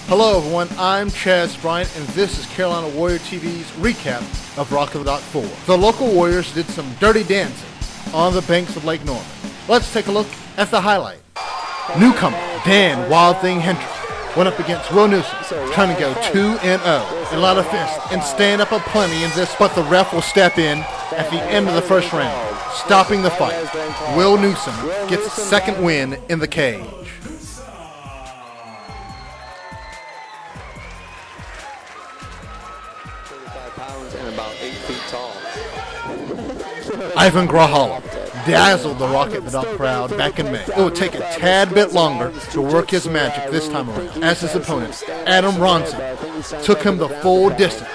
Hello everyone, I'm Chaz Bryant, and this is Carolina Warrior TV's recap of Rock of the Dock 4. The local Warriors did some dirty dancing on the banks of Lake Norman. Let's take a look at the highlight. Newcomer Dan Wild Thing Hendrick went up against Will Newsom, trying to go 2-0. A lot of fists and stand up aplenty in this, but the ref will step in at the end of the first round, stopping the fight. Will Newsom gets his second win in the cage. And about 8 feet tall. Ivan Grala dazzled the Rock at the Dock crowd back in May. It would take a tad bit longer to work his magic this time around, as his opponent, Adam Ronson, took him the full distance.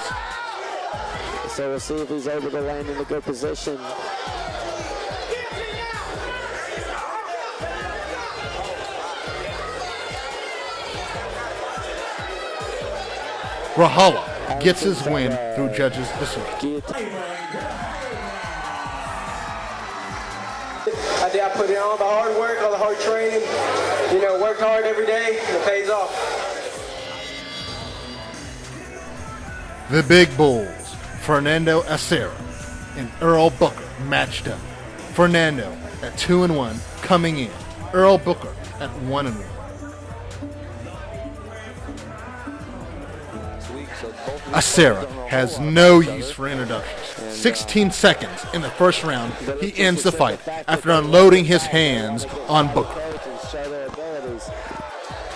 So we'll see if he's able to land in a good position. Grala gets his win through judges' decision. I put in all the hard work, all the hard training, worked hard every day, and it pays off. The Big Bulls, Fernando Asera and Earl Booker, matched up. Fernando at 2-1 coming in. Earl Booker at 1-1. Asera has no use for introductions. 16 seconds in the first round, he ends the fight after unloading his hands on Booker.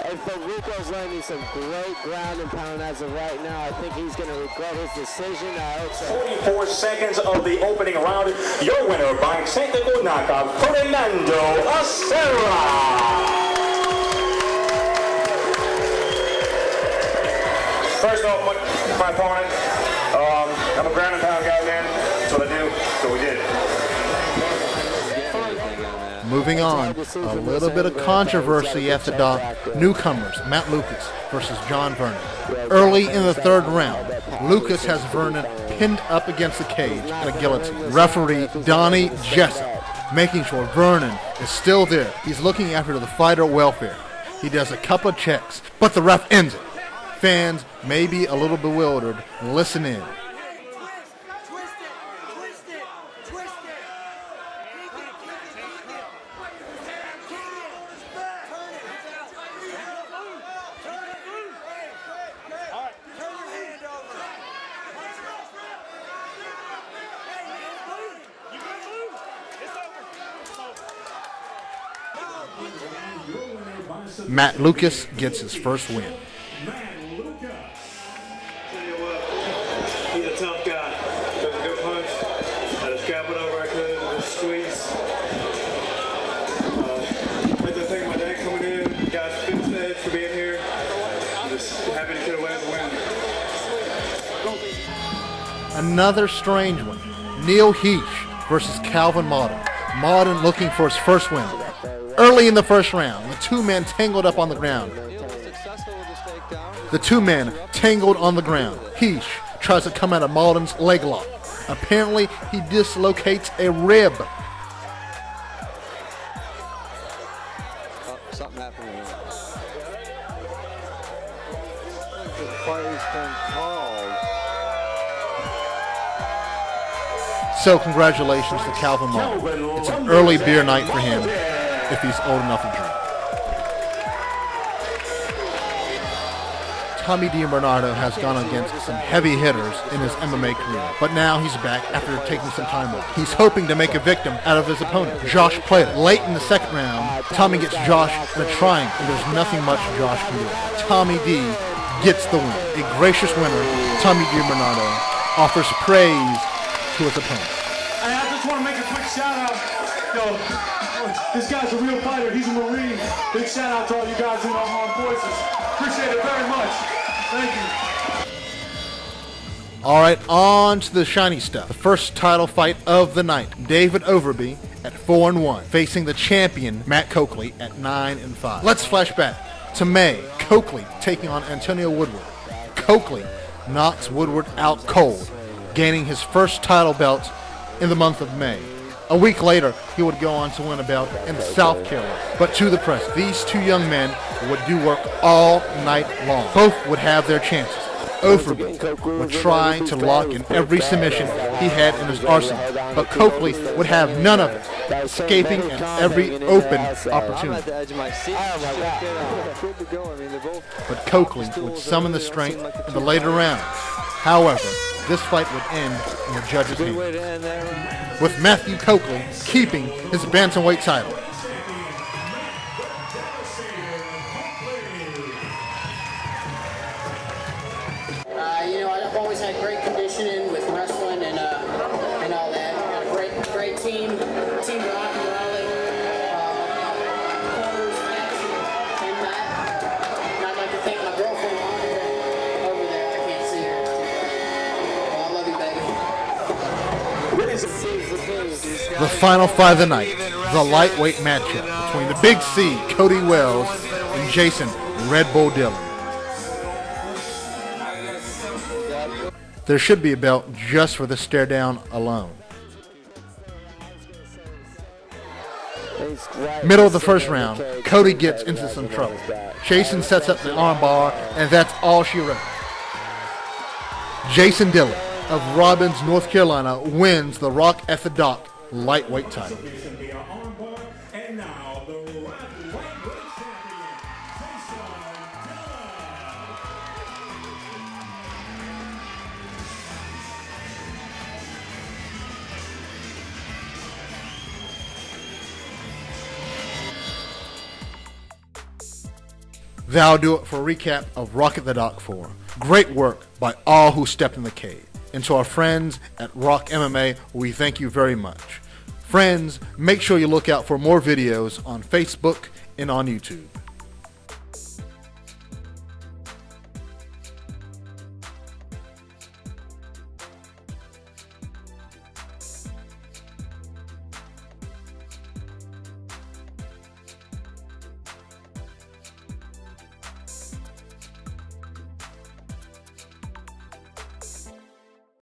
And Rico's landing some great ground and pound as of right now. I think he's going to regret his decision. I hope so. 44 seconds of the opening round. Your winner by technical knockout, Fernando Asera. First off, my opponent, I'm a ground and pound guy, man. That's what I do, so we did. Moving on, a little bit of controversy at the Dock. Newcomers, Matt Lucas versus John Vernon. Early in the third round, Lucas has Vernon pinned up against the cage in a guillotine. Referee Donnie Jessup making sure Vernon is still there. He's looking after the fighter welfare. He does a couple of checks, but the ref ends it. Fans may be a little bewildered. Listen in. Matt Lucas gets his first win. He's a tough guy. Took a good punch. Had to scrap it over I could. Just squeeze. I'd like to thank my dad coming in. Guys, finish the edge for being here. I'm just happy to get away with the win. Another strange one. Neil Heesh versus Calvin Mauden. Mauden looking for his first win. Early in the first round, the two men tangled up on the ground. Heesh tries to come out of Mauden's leg lock. Apparently, he dislocates a rib. Something happened here. The fight's been called. So congratulations to Calvin Mauden. It's an early beer night for him if he's old enough to drink. Tommy Bernardo has gone against some heavy hitters in his MMA career, but now he's back after taking some time off. He's hoping to make a victim out of his opponent, Josh Plater. Late in the second round, Tommy gets Josh the triangle, and there's nothing much Josh can do. Tommy D gets the win. A gracious winner, Tommy Bernardo, offers praise to his opponent. I just want to make a quick shout out. This guy's a real fighter. He's a Marine. Big shout out to all you guys in our armed forces. Appreciate it very much. Thank you. All right, on to the shiny stuff. The first title fight of the night. David Overby at 4-1, facing the champion, Matt Coakley, at 9-5. Let's flash back to May. Coakley taking on Antonio Woodward. Coakley knocks Woodward out cold, gaining his first title belt in the month of May. A week later, he would go on to win a bout in South Carolina. But to the press, these two young men would do work all night long. Both would have their chances. Overby would try to lock in every submission he had in his arsenal, but Coakley would have none of it, escaping in every open opportunity. But Coakley would summon the strength in the later rounds. However, this fight would end in the judge's hands, with Matthew Coakley keeping his Bantamweight title. I've always had great conditioning with wrestling and all that. Got a great team rock and rolling. Corners, and Matt. And I'd like to thank my girlfriend over there. I can't see her. Well, I love you, baby. The final fight of the night, the lightweight matchup between the Big C, Cody Wells, and Jason Red Bull Dillon. There should be a belt just for the stare down alone. Middle of the first round, Cody gets into some trouble. Jason sets up the armbar, and that's all she wrote. Jason Dillon of Robbins, North Carolina, wins the Rock at the Dock lightweight title. That'll do it for a recap of Rock at the Dock 4. Great work by all who stepped in the cave. And to our friends at Rock MMA, we thank you very much. Friends, make sure you look out for more videos on Facebook and on YouTube.